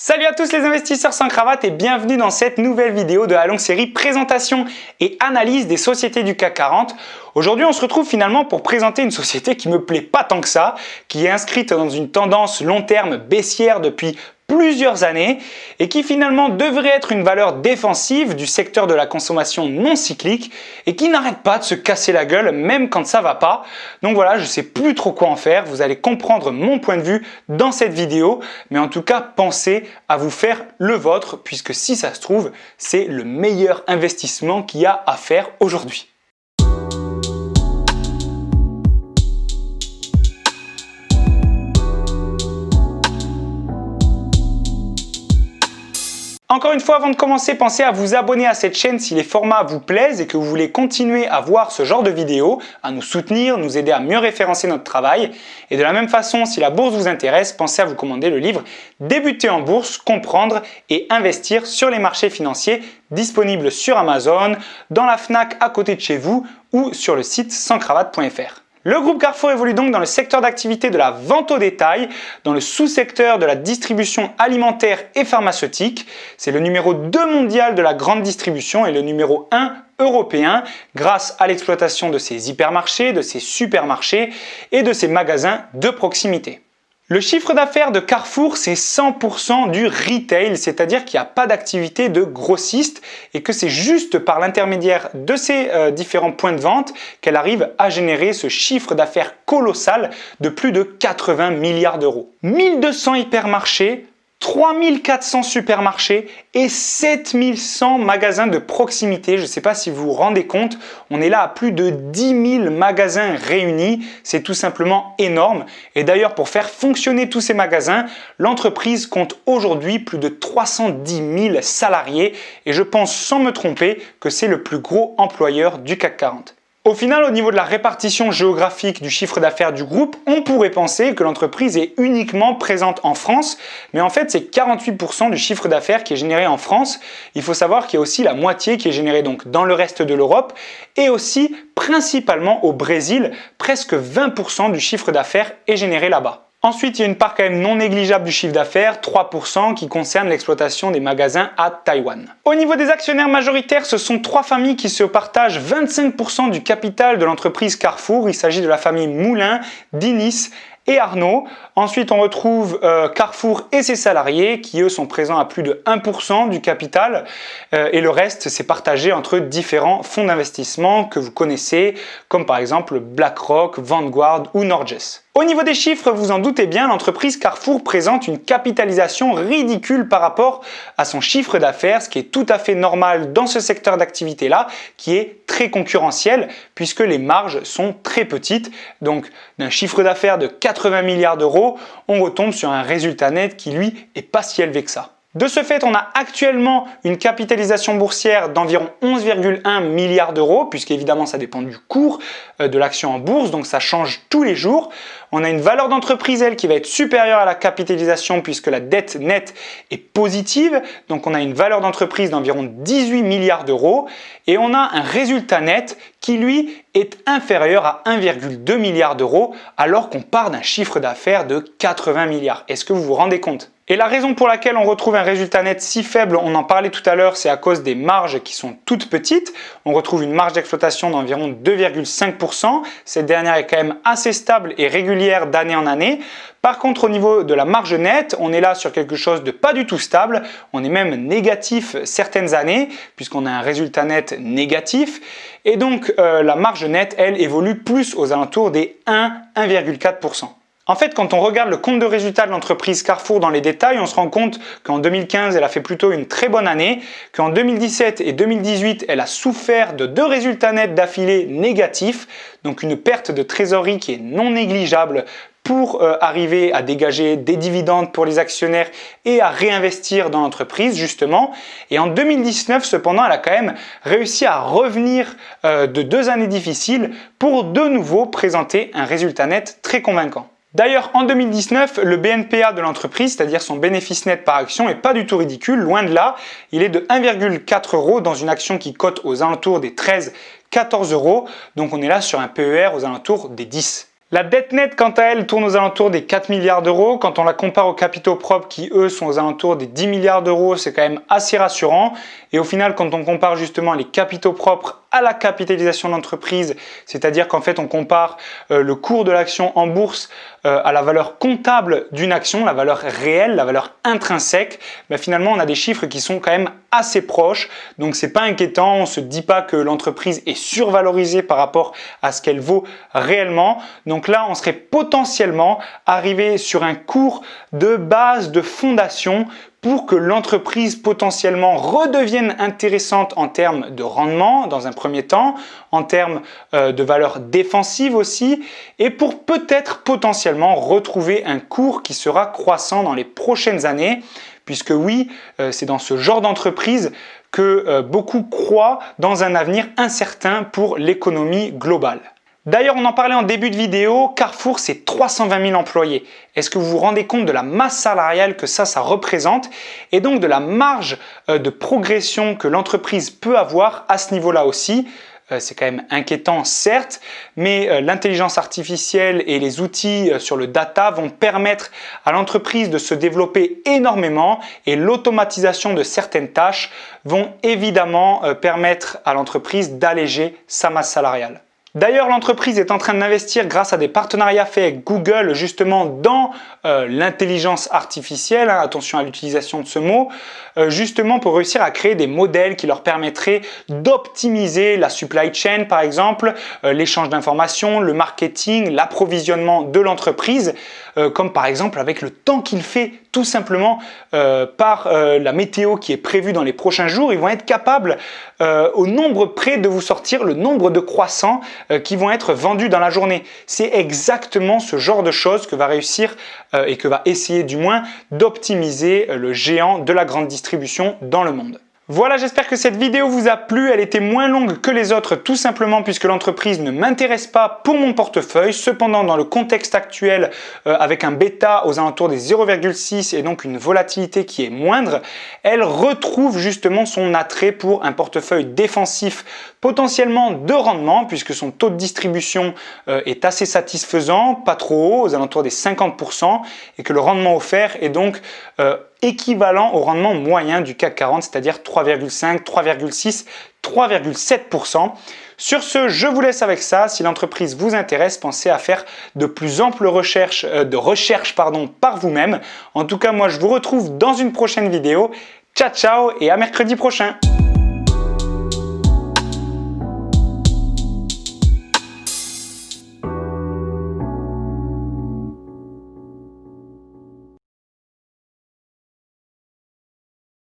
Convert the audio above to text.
Salut à tous les investisseurs sans cravate et bienvenue dans cette nouvelle vidéo de la longue série présentation et analyse des sociétés du CAC 40. Aujourd'hui, on se retrouve finalement pour présenter une société qui me plaît pas tant que ça, qui est inscrite dans une tendance long terme baissière depuis plusieurs années et qui finalement devrait être une valeur défensive du secteur de la consommation non cyclique et qui n'arrête pas de se casser la gueule même quand ça va pas. Donc voilà, je sais plus trop quoi en faire, vous allez comprendre mon point de vue dans cette vidéo, mais en tout cas pensez à vous faire le vôtre puisque si ça se trouve, c'est le meilleur investissement qu'il y a à faire aujourd'hui. Encore une fois, avant de commencer, pensez à vous abonner à cette chaîne si les formats vous plaisent et que vous voulez continuer à voir ce genre de vidéos, à nous soutenir, nous aider à mieux référencer notre travail. Et de la même façon, si la bourse vous intéresse, pensez à vous commander le livre Débuter en bourse, comprendre et investir sur les marchés financiers, disponible sur Amazon, dans la Fnac à côté de chez vous ou sur le site sanscravate.fr. Le groupe Carrefour évolue donc dans le secteur d'activité de la vente au détail, dans le sous-secteur de la distribution alimentaire et pharmaceutique. C'est le numéro 2 mondial de la grande distribution et le numéro 1 européen grâce à l'exploitation de ses hypermarchés, de ses supermarchés et de ses magasins de proximité. Le chiffre d'affaires de Carrefour, c'est 100% du retail, c'est-à-dire qu'il n'y a pas d'activité de grossiste et que c'est juste par l'intermédiaire de ces différents points de vente qu'elle arrive à générer ce chiffre d'affaires colossal de plus de 80 milliards d'euros. 1200 hypermarchés, 3400 supermarchés et 7100 magasins de proximité. Je ne sais pas si vous vous rendez compte, on est là à plus de 10 000 magasins réunis. C'est tout simplement énorme. Et d'ailleurs, pour faire fonctionner tous ces magasins, l'entreprise compte aujourd'hui plus de 310 000 salariés. Et je pense sans me tromper que c'est le plus gros employeur du CAC 40. Au final, au niveau de la répartition géographique du chiffre d'affaires du groupe, on pourrait penser que l'entreprise est uniquement présente en France, mais en fait c'est 48% du chiffre d'affaires qui est généré en France. Il faut savoir qu'il y a aussi la moitié qui est générée donc dans le reste de l'Europe et aussi principalement au Brésil, presque 20% du chiffre d'affaires est généré là-bas. Ensuite, il y a une part quand même non négligeable du chiffre d'affaires, 3%, qui concerne l'exploitation des magasins à Taïwan. Au niveau des actionnaires majoritaires, ce sont 3 familles qui se partagent 25% du capital de l'entreprise Carrefour. Il s'agit de la famille Moulin, Dinis et Arnaud. Ensuite, on retrouve Carrefour et ses salariés qui, eux, sont présents à plus de 1% du capital. Et le reste, c'est partagé entre différents fonds d'investissement que vous connaissez, comme par exemple BlackRock, Vanguard ou Norges. Au niveau des chiffres, vous en doutez bien, l'entreprise Carrefour présente une capitalisation ridicule par rapport à son chiffre d'affaires, ce qui est tout à fait normal dans ce secteur d'activité-là, qui est très concurrentiel, puisque les marges sont très petites. Donc, d'un chiffre d'affaires de 80 milliards d'euros, on retombe sur un résultat net qui, lui, est pas si élevé que ça. De ce fait, on a actuellement une capitalisation boursière d'environ 11,1 milliards d'euros, puisqu'évidemment ça dépend du cours de l'action en bourse, donc ça change tous les jours. On a une valeur d'entreprise, elle, qui va être supérieure à la capitalisation puisque la dette nette est positive, donc on a une valeur d'entreprise d'environ 18 milliards d'euros et on a un résultat net qui, lui, est inférieur à 1,2 milliard d'euros alors qu'on part d'un chiffre d'affaires de 80 milliards. Est-ce que vous vous rendez compte ? Et la raison pour laquelle on retrouve un résultat net si faible, on en parlait tout à l'heure, c'est à cause des marges qui sont toutes petites. On retrouve une marge d'exploitation d'environ 2,5%. Cette dernière est quand même assez stable et régulière d'année en année. Par contre, au niveau de la marge nette, on est là sur quelque chose de pas du tout stable. On est même négatif certaines années, puisqu'on a un résultat net négatif. Et donc, la marge nette, elle, évolue plus aux alentours des 1,4%. En fait, quand on regarde le compte de résultat de l'entreprise Carrefour dans les détails, on se rend compte qu'en 2015, elle a fait plutôt une très bonne année, qu'en 2017 et 2018, elle a souffert de 2 résultats nets d'affilée négatifs, donc une perte de trésorerie qui est non négligeable pour arriver à dégager des dividendes pour les actionnaires et à réinvestir dans l'entreprise justement. Et en 2019, cependant, elle a quand même réussi à revenir de 2 années difficiles pour de nouveau présenter un résultat net très convaincant. D'ailleurs, en 2019, le BNPA de l'entreprise, c'est-à-dire son bénéfice net par action, n'est pas du tout ridicule, loin de là. Il est de 1,4 € dans une action qui cote aux alentours des 13-14 €. Donc on est là sur un PER aux alentours des 10. La dette nette, quant à elle, tourne aux alentours des 4 milliards d'euros. Quand on la compare aux capitaux propres qui, eux, sont aux alentours des 10 milliards d'euros, c'est quand même assez rassurant. Et au final, quand on compare justement les capitaux propres à la capitalisation d'entreprise, c'est-à-dire qu'en fait, on compare le cours de l'action en bourse à la valeur comptable d'une action, la valeur réelle, la valeur intrinsèque, ben finalement, on a des chiffres qui sont quand même assez proches. Donc, c'est pas inquiétant. On se dit pas que l'entreprise est survalorisée par rapport à ce qu'elle vaut réellement. Donc là, on serait potentiellement arrivé sur un cours de base, de fondation pour que l'entreprise potentiellement redevienne intéressante en termes de rendement dans un premier temps, en termes de valeur défensive aussi, et pour peut-être potentiellement retrouver un cours qui sera croissant dans les prochaines années, puisque oui, c'est dans ce genre d'entreprise que beaucoup croient dans un avenir incertain pour l'économie globale. D'ailleurs, on en parlait en début de vidéo, Carrefour, c'est 320 000 employés. Est-ce que vous vous rendez compte de la masse salariale que ça représente et donc de la marge de progression que l'entreprise peut avoir à ce niveau-là aussi? C'est quand même inquiétant, certes, mais l'intelligence artificielle et les outils sur le data vont permettre à l'entreprise de se développer énormément et l'automatisation de certaines tâches vont évidemment permettre à l'entreprise d'alléger sa masse salariale. D'ailleurs, l'entreprise est en train d'investir grâce à des partenariats faits avec Google justement dans l'intelligence artificielle, hein, attention à l'utilisation de ce mot, justement pour réussir à créer des modèles qui leur permettraient d'optimiser la supply chain par exemple, l'échange d'informations, le marketing, l'approvisionnement de l'entreprise, comme par exemple avec le temps qu'il fait tout simplement par la météo qui est prévue dans les prochains jours. Ils vont être capables au nombre près de vous sortir le nombre de croissants qui vont être vendus dans la journée. C'est exactement ce genre de choses que va réussir et que va essayer du moins d'optimiser le géant de la grande distribution dans le monde. Voilà, j'espère que cette vidéo vous a plu. Elle était moins longue que les autres tout simplement puisque l'entreprise ne m'intéresse pas pour mon portefeuille. Cependant, dans le contexte actuel, avec un bêta aux alentours des 0,6 et donc une volatilité qui est moindre, elle retrouve justement son attrait pour un portefeuille défensif potentiellement de rendement puisque son taux de distribution est assez satisfaisant, pas trop haut, aux alentours des 50% et que le rendement offert est donc équivalent au rendement moyen du CAC 40, c'est-à-dire 3,5, 3,6, 3,7%. Sur ce, je vous laisse avec ça. Si l'entreprise vous intéresse, pensez à faire de plus amples recherches par vous-même. En tout cas, moi, je vous retrouve dans une prochaine vidéo. Ciao, ciao et à mercredi prochain.